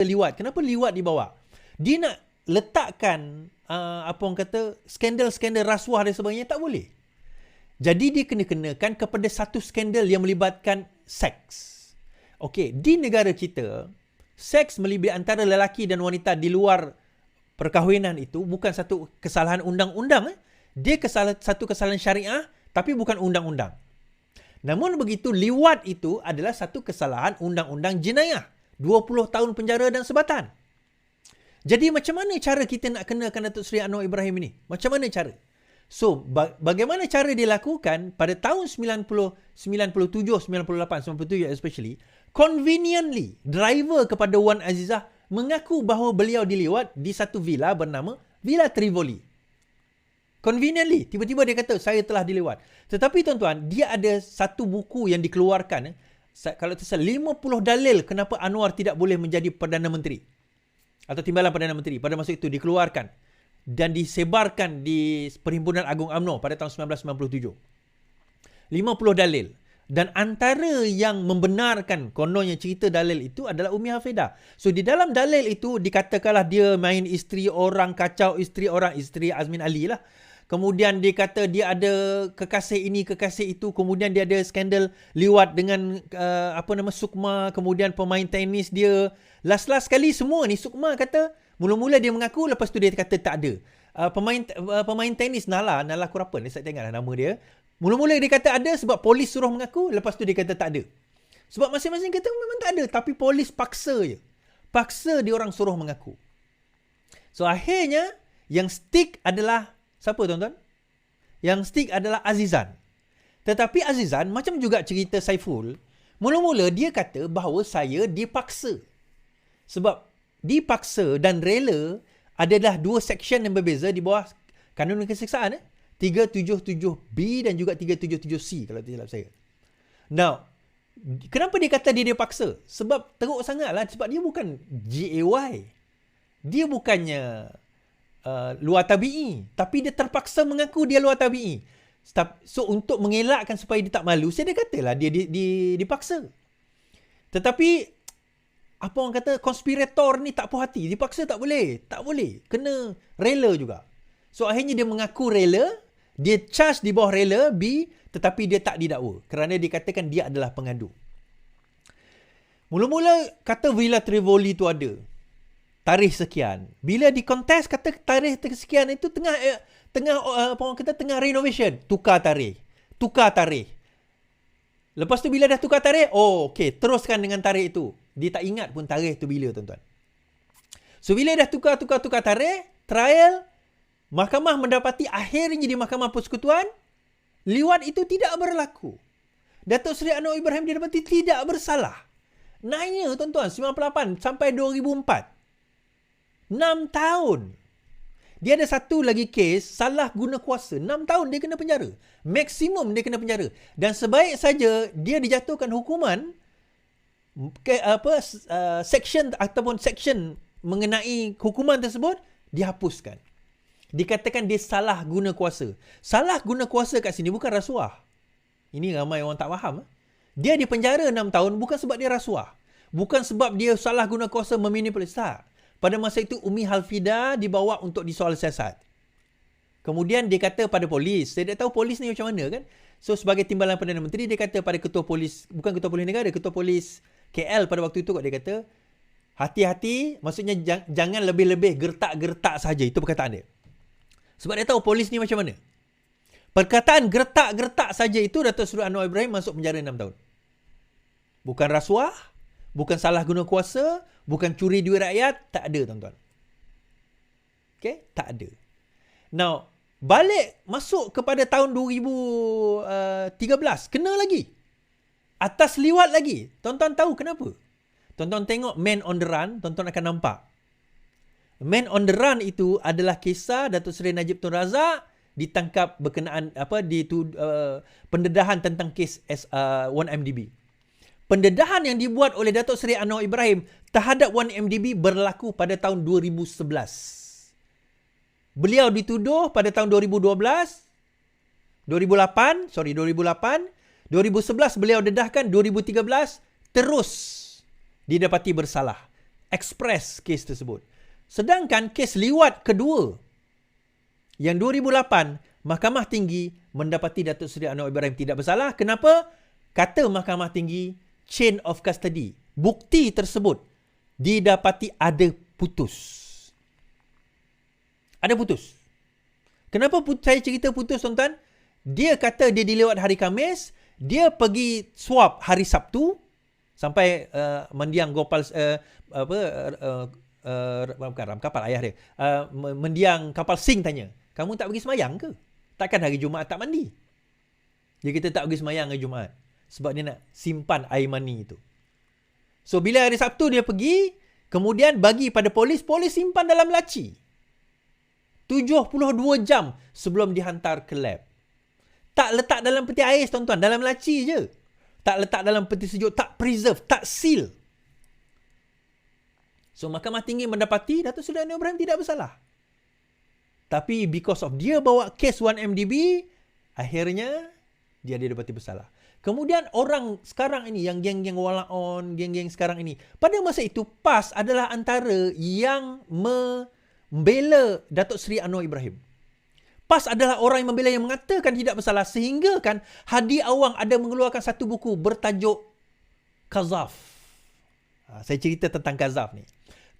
liwat. Kenapa liwat dibawa? Dia nak letakkan apa orang kata skandal-skandal rasuah dan sebagainya, tak boleh. Jadi dia kena-kenakan kepada satu skandal yang melibatkan seks. Okey, di negara kita, seks melibatkan antara lelaki dan wanita di luar perkahwinan itu bukan satu kesalahan undang-undang. Dia satu kesalahan syariah tapi bukan undang-undang. Namun begitu, liwat itu adalah satu kesalahan undang-undang jenayah. 20 tahun penjara dan sebatan. Jadi macam mana cara kita nak kenakan Datuk Seri Anwar Ibrahim ini? Macam mana cara? So, bagaimana cara dilakukan pada tahun 97, 98, 97 especially, conveniently, driver kepada Wan Azizah mengaku bahawa beliau diliwat di satu villa bernama Villa Trivoli. Conveniently, tiba-tiba dia kata, saya telah diliwat. Tetapi tuan-tuan, dia ada satu buku yang dikeluarkan, kalau tak salah, 50 dalil kenapa Anwar tidak boleh menjadi Perdana Menteri. Atau Timbalan Perdana Menteri. Pada masa itu dikeluarkan dan disebarkan di Perhimpunan Agung UMNO pada tahun 1997. 50 dalil. Dan antara yang membenarkan kononnya cerita dalil itu adalah Umi Hafidah. So di dalam dalil itu dikatakanlah dia main isteri orang, kacau isteri orang, isteri Azmin Ali lah. Kemudian dia kata dia ada kekasih ini, kekasih itu. Kemudian dia ada skandal liwat dengan Sukma. Kemudian pemain tenis dia. Last sekali semua ni Sukma kata, mula-mula dia mengaku, lepas tu dia kata tak ada. Pemain tenis Nala Kurapan, saya tak ingatlah nama dia. Mula-mula dia kata ada sebab polis suruh mengaku, lepas tu dia kata tak ada. Sebab masing-masing kata memang tak ada, tapi polis paksa je. Paksa dia orang suruh mengaku. So akhirnya yang stick adalah siapa tuan-tuan? Yang stick adalah Azizan. Tetapi Azizan macam juga cerita Saiful, mula-mula dia kata bahawa saya dipaksa. Sebab dipaksa dan rela adalah dua seksyen yang berbeza di bawah Kanun Keseksaan. 377B dan juga 377C kalau tidak silap saya. Now, kenapa dia kata dia dipaksa? Sebab teruk sangatlah. Sebab dia bukan GAY. Dia bukannya luar tabi'i. Tapi dia terpaksa mengaku dia luar tabi'i. So, untuk mengelakkan supaya dia tak malu, saya dia katalah dia dipaksa. Tetapi, apa orang kata, konspirator ni tak puas hati. Dipaksa tak boleh. Tak boleh. Kena rela juga. So, akhirnya dia mengaku rela. Dia charge di bawah rela B, tetapi dia tak didakwa. Kerana dikatakan dia adalah pengadu. Mula-mula kata Villa Trivoli tu ada. Tarikh sekian. Bila dikontes kata tarikh sekian itu tengah renovation. Tukar tarikh. Lepas tu bila dah tukar tarikh, okey, teruskan dengan tarikh itu. Dia tak ingat pun tarikh tu bila, tuan-tuan. So bila dah tukar tarikh, trial, mahkamah mendapati akhirnya di Mahkamah Persekutuan, liwat itu tidak berlaku. Datuk Seri Anwar Ibrahim didapati tidak bersalah. Naiknya tuan-tuan, 98 sampai 2004. 6 tahun. Dia ada satu lagi kes, salah guna kuasa. 6 tahun dia kena penjara. Maksimum dia kena penjara. Dan sebaik saja dia dijatuhkan hukuman, section mengenai hukuman tersebut, dihapuskan. Dikatakan dia salah guna kuasa. Salah guna kuasa kat sini bukan rasuah. Ini ramai orang tak faham. Dia dipenjara 6 tahun bukan sebab dia rasuah. Bukan sebab dia salah guna kuasa memanipulasi. Pada masa itu Umi Hafidah dibawa untuk disoal siasat. Kemudian dia kata pada polis. Saya tak tahu polis ni macam mana kan. So sebagai Timbalan Perdana Menteri dia kata pada ketua polis, bukan ketua polis negara, ketua polis KL pada waktu itu dia kata, hati-hati, maksudnya jangan lebih-lebih gertak-gertak saja. Itu perkataan dia. Sebab dia tahu polis ni macam mana. Perkataan gertak-gertak saja itu Datuk Seri Anwar Ibrahim masuk penjara 6 tahun. Bukan rasuah, bukan salah guna kuasa, bukan curi duit rakyat, tak ada tuan-tuan. Okay? Tak ada. Now, balik masuk kepada tahun 2013, kena lagi. Atas liwat lagi. Tuan-tuan tahu kenapa? Tuan-tuan tengok Man on the Run, tuan-tuan akan nampak. Man on the Run itu adalah kisah Datuk Seri Najib Tun Razak ditangkap berkenaan pendedahan tentang kes 1MDB. Pendedahan yang dibuat oleh Datuk Seri Anwar Ibrahim terhadap 1MDB berlaku pada tahun 2011. Beliau dituduh pada tahun 2008, 2011 beliau dedahkan, 2013 terus didapati bersalah. express kes tersebut. Sedangkan kes liwat kedua yang 2008, Mahkamah Tinggi mendapati Datuk Seri Anwar Ibrahim tidak bersalah. Kenapa? Kata Mahkamah Tinggi, chain of custody. Bukti tersebut didapati ada putus. Ada putus. Kenapa saya cerita putus, tuan-tuan? Dia kata dia dilewat hari Khamis, dia pergi swab hari Sabtu, sampai mendiang Gopal bukan Ramkapal ayah dia, mendiang Kapal Singh tanya, kamu tak pergi semayang ke? Takkan hari Jumaat tak mandi? Dia kata tak pergi semayang hari Jumaat sebab dia nak simpan air mani itu. So bila hari Sabtu dia pergi, kemudian bagi pada polis, polis simpan dalam laci 72 jam sebelum dihantar ke lab. Tak letak dalam peti ais, tuan-tuan, dalam laci je. Tak letak dalam peti sejuk, tak preserve, tak seal. So, Mahkamah Tinggi mendapati Datuk Seri Anwar Ibrahim tidak bersalah. Tapi because of dia bawa kes 1MDB, akhirnya dia didapati bersalah. Kemudian orang sekarang ini, yang geng-geng walaon, geng-geng sekarang ini, pada masa itu PAS adalah antara yang membela Datuk Seri Anwar Ibrahim. PAS adalah orang yang membela, yang mengatakan tidak bersalah, sehingga kan Hadi Awang ada mengeluarkan satu buku bertajuk Kazaf. Saya cerita tentang Kazaf ni.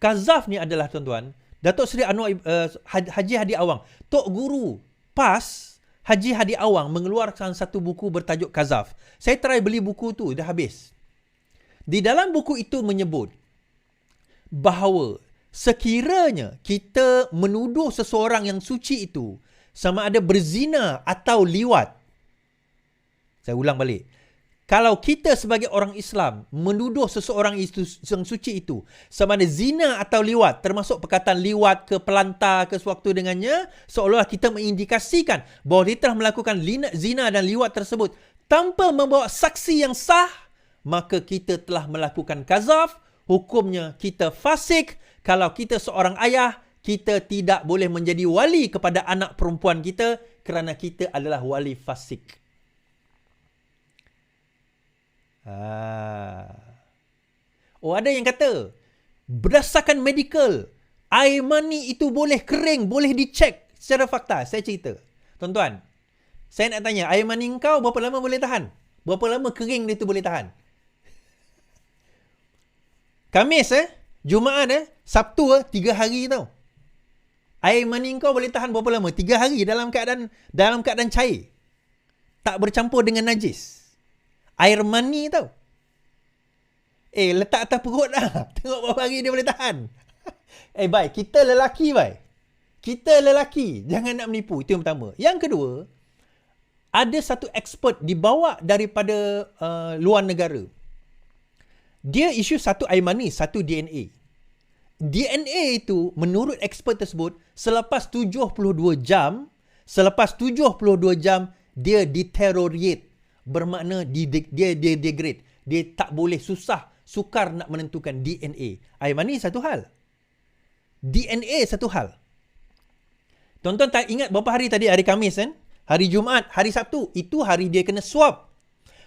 Kazaf ni adalah, tuan-tuan, Datuk Seri Anwar Haji Hadi Awang, Tok Guru PAS Haji Hadi Awang mengeluarkan satu buku bertajuk Kazaf. Saya try beli buku tu, dah habis. Di dalam buku itu menyebut bahawa sekiranya kita menuduh seseorang yang suci itu sama ada berzina atau liwat. Saya ulang balik. Kalau kita sebagai orang Islam menuduh seseorang itu, yang suci itu, sama ada zina atau liwat, termasuk perkataan liwat ke pelantar ke sewaktu dengannya, seolah kita mengindikasikan bahawa dia telah melakukan zina dan liwat tersebut tanpa membawa saksi yang sah, maka kita telah melakukan kazaf, hukumnya kita fasik. Kalau kita seorang ayah, kita tidak boleh menjadi wali kepada anak perempuan kita kerana kita adalah wali fasik. Oh, ada yang kata berdasarkan medical, air mani itu boleh kering, boleh dicek secara fakta. Saya cerita, tuan-tuan, saya nak tanya, air mani kau berapa lama boleh tahan? Berapa lama kering dia tu boleh tahan? Khamis Jumaat Sabtu 3 hari tau. Air mani kau boleh tahan berapa lama? 3 hari dalam keadaan cair. Tak bercampur dengan najis. Air mani tau. Letak atas perut dah. Tengok berapa hari dia boleh tahan. Baik, kita lelaki, baik. Kita lelaki, jangan nak menipu. Itu yang pertama. Yang kedua, ada satu expert dibawa daripada luar negara. Dia isu satu air mani, satu DNA. DNA itu menurut expert tersebut selepas 72 jam dia deteriorate, bermakna dia degrade. Dia tak boleh, sukar nak menentukan DNA. Air mani satu hal, DNA satu hal. Tuan-tuan tak ingat berapa hari tadi? Hari Khamis kan? Hari Jumaat, hari Sabtu, itu hari dia kena swab.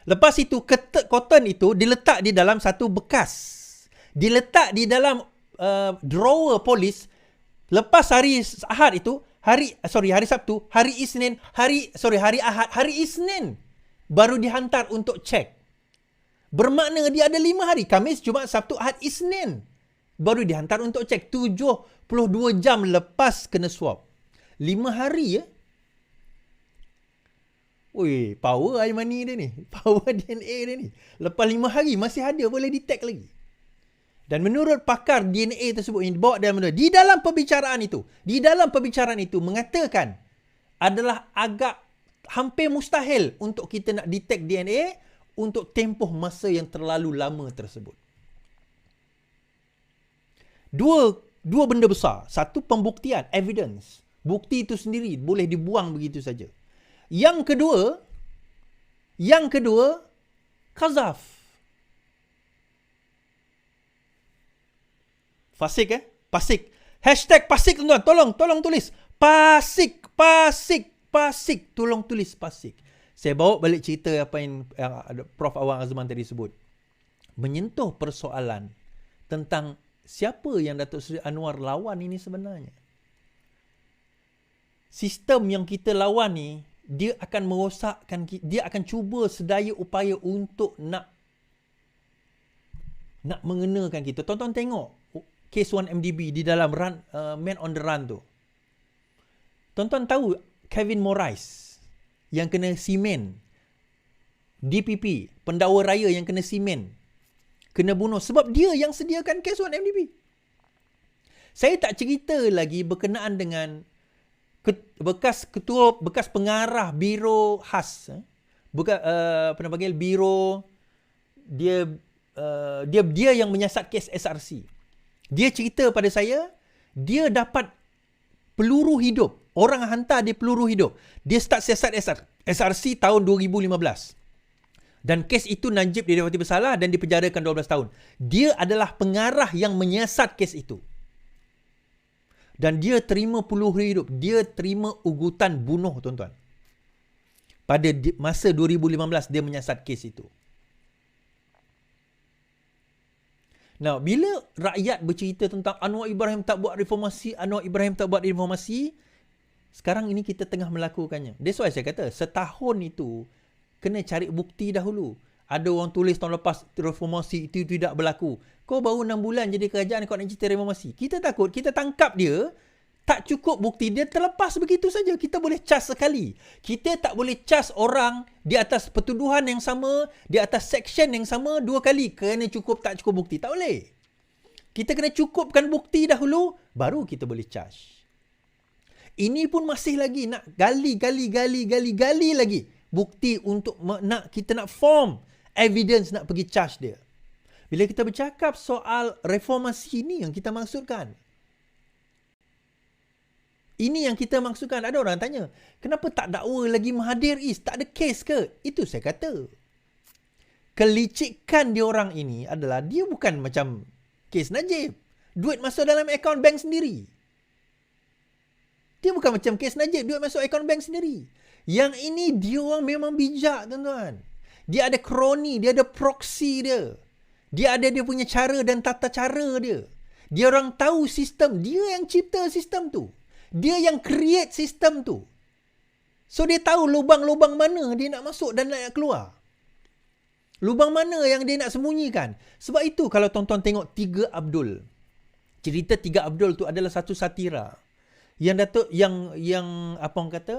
Lepas itu cotton itu diletak di dalam satu bekas, diletak di dalam drawer polis. Lepas hari Ahad itu, hari Sabtu, hari Ahad, hari Isnin baru dihantar untuk cek. Bermakna dia ada 5 hari, Khamis, Jumaat, Sabtu, Ahad, Isnin baru dihantar untuk cek. 72 jam lepas kena swab. 5 hari Ui, power air mani dia ni, power DNA dia ni. Lepas 5 hari masih ada, boleh detect lagi. Dan menurut pakar DNA tersebut yang dibawa di dalam pembicaraan itu mengatakan adalah agak hampir mustahil untuk kita nak detect DNA untuk tempoh masa yang terlalu lama tersebut. Dua benda besar. Satu, pembuktian, evidence. Bukti itu sendiri boleh dibuang begitu saja. Yang kedua, kazaf. Fasik Pasik. Hashtag pasik, tuan-tuan. Tolong tulis. Pasik. Tolong tulis pasik. Saya bawa balik cerita apa yang Prof. Awang Azman tadi sebut. Menyentuh persoalan tentang siapa yang Datuk Seri Anwar lawan ini sebenarnya. Sistem yang kita lawan ni, dia akan merosakkan, dia akan cuba sedaya upaya untuk nak mengenakan kita. Tonton tengok Case 1MDB di dalam Man on the Run tu. Tonton tahu Kevin Morais yang kena simen, DPP, pendakwa raya yang kena simen, kena bunuh sebab dia yang sediakan Case 1MDB. Saya tak cerita lagi berkenaan dengan bekas pengarah Biro Khas, apa nama panggil, Biro dia yang menyiasat kes SRC. Dia cerita pada saya, dia dapat peluru hidup. Orang hantar dia peluru hidup. Dia start siasat SRC tahun 2015. Dan kes itu Najib didapati bersalah dan dipenjarakan 12 tahun. Dia adalah pengarah yang menyiasat kes itu. Dan dia terima peluru hidup. Dia terima ugutan bunuh, tuan-tuan. Pada masa 2015 dia menyiasat kes itu. Nah, bila rakyat bercerita tentang Anwar Ibrahim tak buat reformasi, sekarang ini kita tengah melakukannya. That's why saya kata, setahun itu kena cari bukti dahulu. Ada orang tulis tahun lepas reformasi itu tidak berlaku. Kau baru 6 bulan jadi kerajaan, kau nak cerita reformasi. Kita takut, kita tangkap dia, tak cukup bukti, dia terlepas begitu saja. Kita boleh cas sekali. Kita tak boleh cas orang di atas pertuduhan yang sama, di atas section yang sama 2 kali kerana tak cukup bukti. Tak boleh. Kita kena cukupkan bukti dahulu, baru kita boleh charge. Ini pun masih lagi nak gali lagi bukti untuk kita nak form evidence nak pergi charge dia. Bila kita bercakap soal reformasi ini yang kita maksudkan. Ini yang kita maksudkan. Ada orang tanya, kenapa tak dakwa lagi Mahathir Is? Tak ada kes ke? Itu saya kata. Kelicikan diorang ini adalah, dia bukan macam kes Najib. Duit masuk dalam akaun bank sendiri. Dia bukan macam kes Najib, duit masuk akaun bank sendiri. Yang ini dia orang memang bijak, tuan-tuan. Dia ada kroni, dia ada proxy dia. Dia ada dia punya cara dan tata cara dia. Dia orang tahu sistem, dia yang cipta sistem tu. Dia yang create sistem tu. So dia tahu lubang-lubang mana dia nak masuk dan nak keluar. Lubang mana yang dia nak sembunyikan. Sebab itu kalau tuan-tuan tengok Tiga Abdul. Cerita Tiga Abdul tu adalah satu satira. Yang apa orang kata,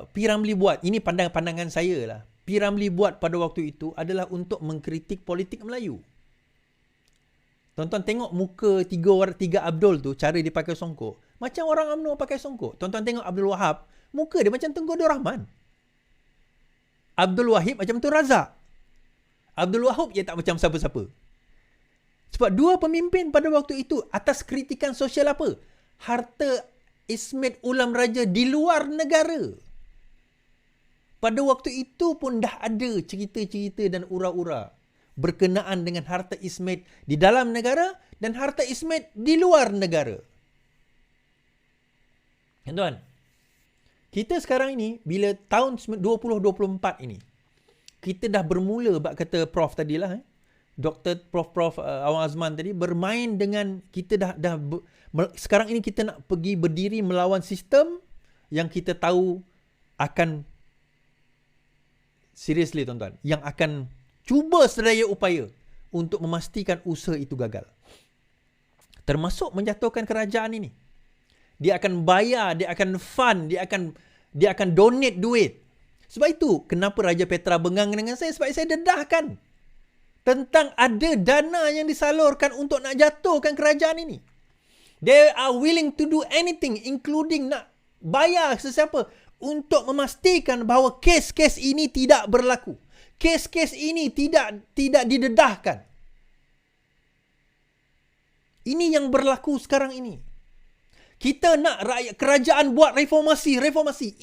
P. Ramlee buat. Ini pandangan saya lah. P. Ramlee buat pada waktu itu adalah untuk mengkritik politik Melayu. Tuan-tuan tengok muka tiga Abdul tu, cara dia pakai songkok. Macam orang UMNO pakai songkok. Tuan-tuan tengok Abdul Wahab, muka dia macam Tunku Abdul Rahman. Abdul Wahid macam Tun Razak. Abdul Wahab dia tak macam siapa-siapa. Sebab dua pemimpin pada waktu itu atas kritikan sosial apa? Harta Ismet Ulam Raja di luar negara. Pada waktu itu pun dah ada cerita-cerita dan ura-ura berkenaan dengan harta Ismet di dalam negara dan harta Ismet di luar negara. Tuan, kita sekarang ini, bila tahun 2024 ini, kita dah bermula, bak kata Prof tadilah, Dr. Prof. Awang Azman tadi, bermain dengan, kita sekarang ini kita nak pergi berdiri melawan sistem yang kita tahu akan, seriously tuan-tuan, yang akan cuba sedaya upaya untuk memastikan usaha itu gagal. Termasuk menjatuhkan kerajaan ini. Dia akan bayar, dia akan fund, dia akan donate duit. Sebab itu, kenapa Raja Petra bengang dengan saya? Sebab saya dedahkan tentang ada dana yang disalurkan untuk nak jatuhkan kerajaan ini. They are willing to do anything, including nak bayar sesiapa untuk memastikan bahawa kes-kes ini tidak berlaku. Kes-kes ini tidak didedahkan. Ini yang berlaku sekarang ini. Kita nak rakyat kerajaan buat reformasi.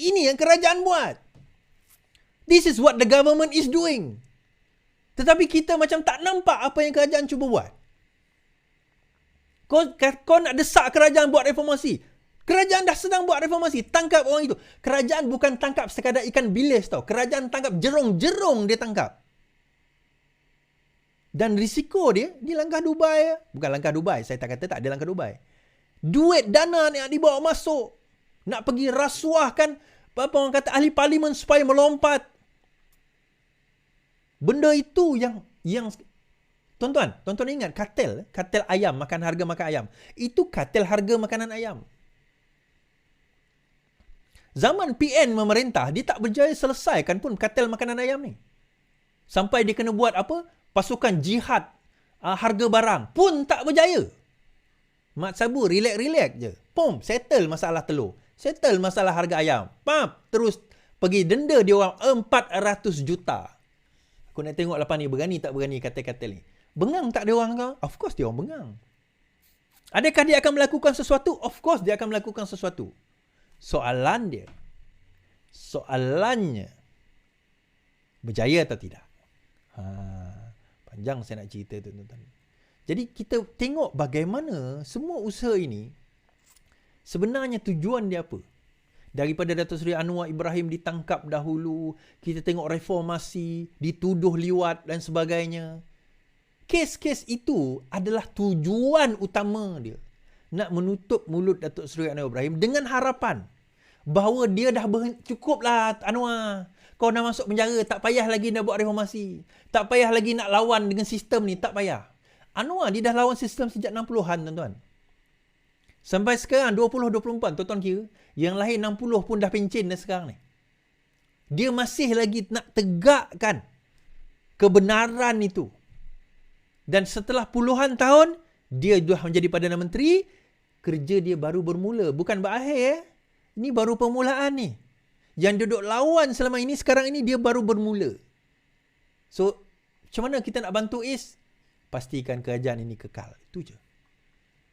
Ini yang kerajaan buat. This is what the government is doing. Tetapi kita macam tak nampak apa yang kerajaan cuba buat. Kau nak desak kerajaan buat reformasi. Kerajaan dah sedang buat reformasi. Tangkap orang itu. Kerajaan bukan tangkap sekadar ikan bilis tau. Kerajaan tangkap jerung-jerung dia tangkap. Dan risiko dia langkah Dubai. Bukan langkah Dubai, saya tak kata tak ada langkah Dubai. Duit dana yang dibawa masuk. Nak pergi rasuahkan apa orang kata ahli parlimen supaya melompat. Benda itu yang tuan-tuan ingat kartel ayam, harga makan ayam. Itu kartel harga makanan ayam. Zaman PN memerintah, dia tak berjaya selesaikan pun kartel makanan ayam ni. Sampai dia kena buat apa? Pasukan jihad harga barang pun tak berjaya. Mat Sabu relax je. Pom, settle masalah telur. Settle masalah harga ayam. Terus pergi denda dia orang 400 juta. Aku nak tengok lepas ni berani tak berani kartel-kartel ni. Bengang tak dia orang ke? Of course dia orang bengang. Adakah dia akan melakukan sesuatu? Of course dia akan melakukan sesuatu. Soalannya berjaya atau tidak? Panjang saya nak cerita tu, tuan-tuan. Jadi kita tengok bagaimana semua usaha ini sebenarnya tujuan dia apa. Daripada Datuk Seri Anwar Ibrahim ditangkap dahulu, kita tengok reformasi, dituduh liwat dan sebagainya. Kes-kes itu adalah tujuan utama dia. Nak menutup mulut Datuk Seri Anwar Ibrahim dengan harapan bahawa dia dah cukuplah Anwar. Kau dah masuk penjara, tak payah lagi nak buat reformasi. Tak payah lagi nak lawan dengan sistem ni, tak payah. Anwar dia dah lawan sistem sejak 60-an, tuan-tuan. Sampai sekarang 2024, tuan-tuan kira, yang lahir 60 pun dah pencen dah sekarang ni. Dia masih lagi nak tegakkan kebenaran itu. Dan setelah puluhan tahun, dia dah menjadi Perdana Menteri, kerja dia baru bermula. Bukan berakhir. Ini baru permulaan ni. Yang duduk lawan selama ini, sekarang ini dia baru bermula. So, macam mana kita nak bantu Is? Pastikan kerajaan ini kekal. Itu je.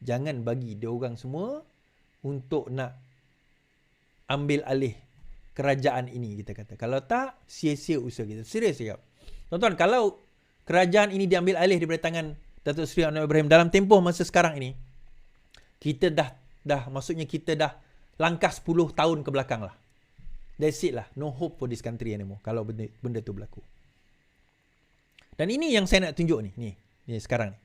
Jangan bagi dia orang semua untuk nak ambil alih kerajaan ini, kita kata. Kalau tak, sia-sia usaha kita. Serius cakap. Tuan-tuan, kalau kerajaan ini diambil alih daripada tangan Datuk Seri Anwar Ibrahim dalam tempoh masa sekarang ini, kita maksudnya kita dah langkah 10 tahun ke belakang lah. That's it lah. No hope for this country anymore kalau benda tu berlaku. Dan ini yang saya nak tunjuk ni sekarang ni.